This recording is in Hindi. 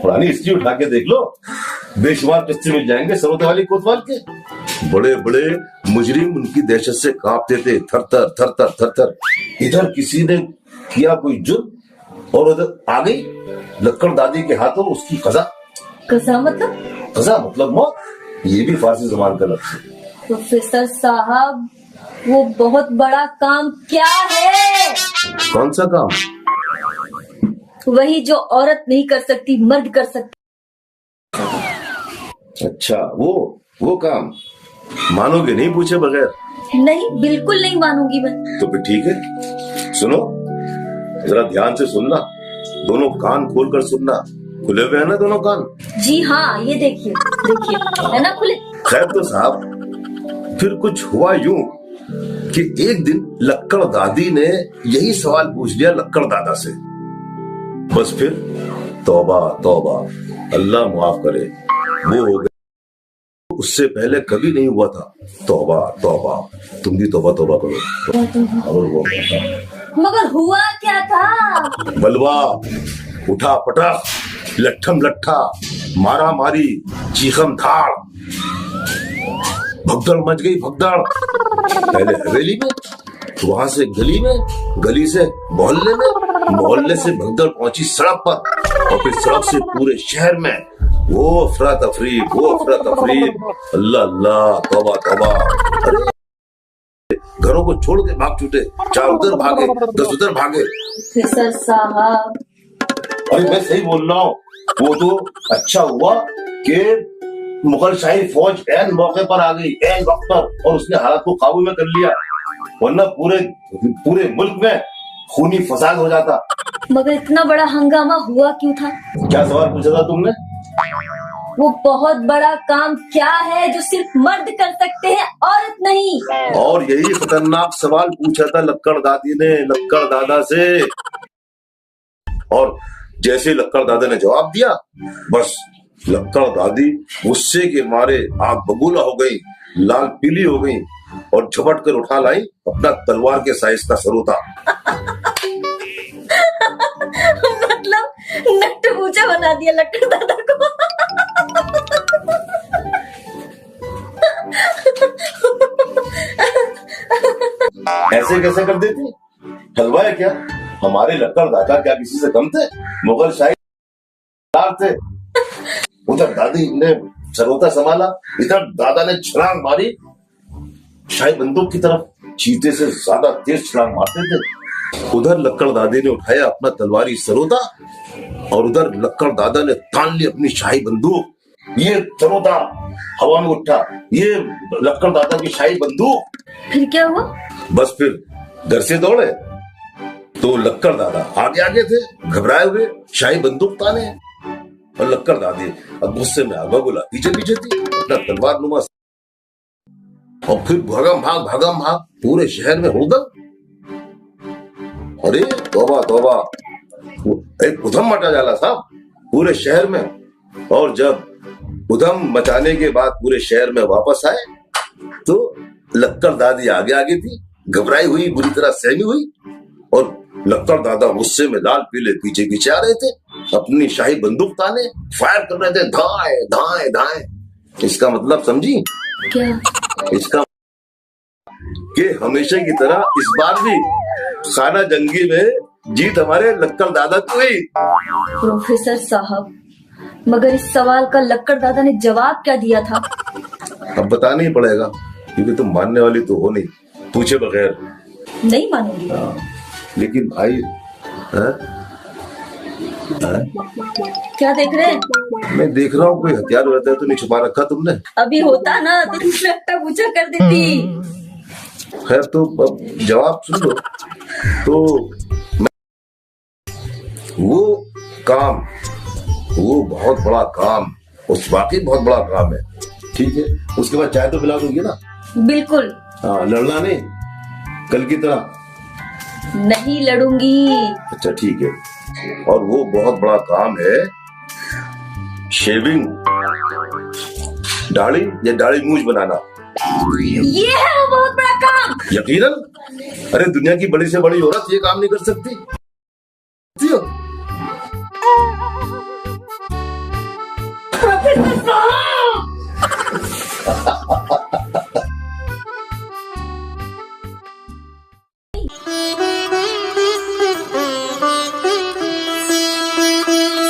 पुरानी हिस्ट्री उठा के देख लो, बेशुमार किस्से मिल जाएंगे सरोते वाली कोतवाल के। बड़े बड़े मुजरिम उनकी दहशत से कांपते थे, थर थर थर थर थर थर। इधर किसी ने किया कोई जुर्म और उधर आ गई लक्कड़ दादी के हाथों उसकी कजा। कजा मतलब? कजा मतलब मौत। ये भी फारसी जबान का लफ्ज है। प्रोफेसर साहब, वो बहुत बड़ा काम क्या है? कौन सा काम? वही जो औरत नहीं कर सकती मर्द कर सकती। अच्छा, वो काम मानोगे नहीं पूछे बगैर? नहीं, बिल्कुल नहीं मानूंगी मैं। तो फिर ठीक है, सुनो, जरा ध्यान से सुनना, दोनों कान खोल कर सुनना। खुले हुए हैं ना दोनों कान? जी हाँ, ये देखिए देखिए, है ना खुले? खैर तो साहब, फिर कुछ हुआ यूं कि एक दिन लक्कड़ दादी ने यही सवाल पूछ लिया लक्कड़ दादा से। बस फिर तौबा तौबा, अल्लाह माफ करे, वो हो गया उससे पहले कभी नहीं हुआ था। तौबा तौबा, तुम भी तौबा तौबा करो। और वो मगर हुआ क्या था? बलवा, उठा पटा, लट्ठम लट्ठा, मारा मारी, चीखम धाड़, भगदड़ मच गई भगदड़। पहले हवेली में, वहां से गली में, गली से मोहल्ले में, मोहल्ले से भगदड़ पहुंची सड़क पर, और फिर सड़क से पूरे शहर में। वो अफरा तफरी, वो अफरा तफरी। अल्लाह अल्लाह, तौबा तौबा। अरे घरों को छोड़ के भाग छूटे, 4 उधर भागे, 10 उधर भागे। प्रोफेसर साहब, अरे मैं सही बोल रहा हूँ। वो तो अच्छा हुआ कि मुगल शाही फौज ऐन मौके पर आ गई, ऐन वक्त पर, और उसने हालात को काबू में कर लिया, वरना पूरे मुल्क में खूनी फसाद हो जाता। मगर इतना बड़ा हंगामा हुआ क्यों था? क्या सवाल पूछा था तुमने? वो बहुत बड़ा काम क्या है जो सिर्फ मर्द कर सकते हैं, औरत नहीं? और यही खतरनाक सवाल पूछा था लक्कड़ दादी ने लक्कड़ दादा से। और जैसे लक्कड़ दादा ने जवाब दिया, बस लक्कड़ दादी गुस्से के मारे आग बबूला हो गई, लाल पीली हो गई, और झपट कर उठा लाई अपना तलवार के साइज का सरोता। मतलब नट्टू ऊंचा बना दिया लक्कड़ दादा को। ऐसे कैसे कर देती? हलवा है क्या? हमारे लक्कड़ दादा क्या किसी से कम थे? मुगल शाही थे। उधर दादी ने सरोता संभाला, इधर दादा ने छलांग मारी शाही बंदूक की तरफ। चीते से ज्यादा तेज छलांग मारते थे। उधर लक्कड़ दादी ने उठाया अपना तलवारी सरोता, और उधर लक्कड़ दादा ने तान ली अपनी शाही बंदूक। ये सरोता हवा में उठा, ये लक्कड़ दादा की शाही बंदूक। फिर क्या हुआ? बस फिर घर से दौड़े तो लक्कड़ दादा आगे आगे थे, घबराए हुए, शाही बंदूक ताने, और लक्कड़ दादी अब गुस्से में आग बबूला पीछे पीछे थी अपना तलवार नुमा। और फिर भागम भाग पूरे शहर में हुड़दंग। अरे तौबा तौबा, एक उधम मचा जाला साहब पूरे शहर में। और जब उधम मचाने के बाद पूरे शहर में वापस आए तो लक्कड़ दादी आगे आगे थी, घबराई हुई, बुरी तरह सहमी हुई, और लक्कड़ दादा गुस्से में लाल पीले पीछे पीछे आ रहे थे, अपनी शाही बंदूक ताने फायर कर रहे थे, धाए धाए धाए। इसका मतलब समझी? क्या? इसका कि हमेशा की तरह इस बार भी खाना जंगी में जीत हमारे लक्कड़ दादा की हुई। प्रोफेसर साहब, मगर इस सवाल का लक्कड़ दादा ने जवाब क्या दिया था? अब बताना ही पड़ेगा, क्योंकि तुम मानने वाली तो हो नहीं, पूछे बगैर। नहीं मानूंगी। लेकिन भाई क्या देख रहे हैं? मैं देख रहा हूँ कोई हथियार रहता है तो नहीं छुपा रखा तुमने? अभी होता ना तो लट्टा पूछा कर देती। खैर तो अब जवाब सुन लो। तो वो बहुत बड़ा काम, उस वाकई बहुत बड़ा काम है। ठीक है, उसके बाद चाय तो पिला दूंगी ना? बिल्कुल। हाँ, लड़ना नहीं, कल की तरह नहीं लड़ूंगी। अच्छा ठीक है। और वो बहुत बड़ा काम है शेविंग, दाढ़ी या दाढ़ी मूंछ बनाना। ये है वो बहुत बड़ा काम। यकीनन। अरे दुनिया की बड़ी से बड़ी औरत ये काम नहीं कर सकती।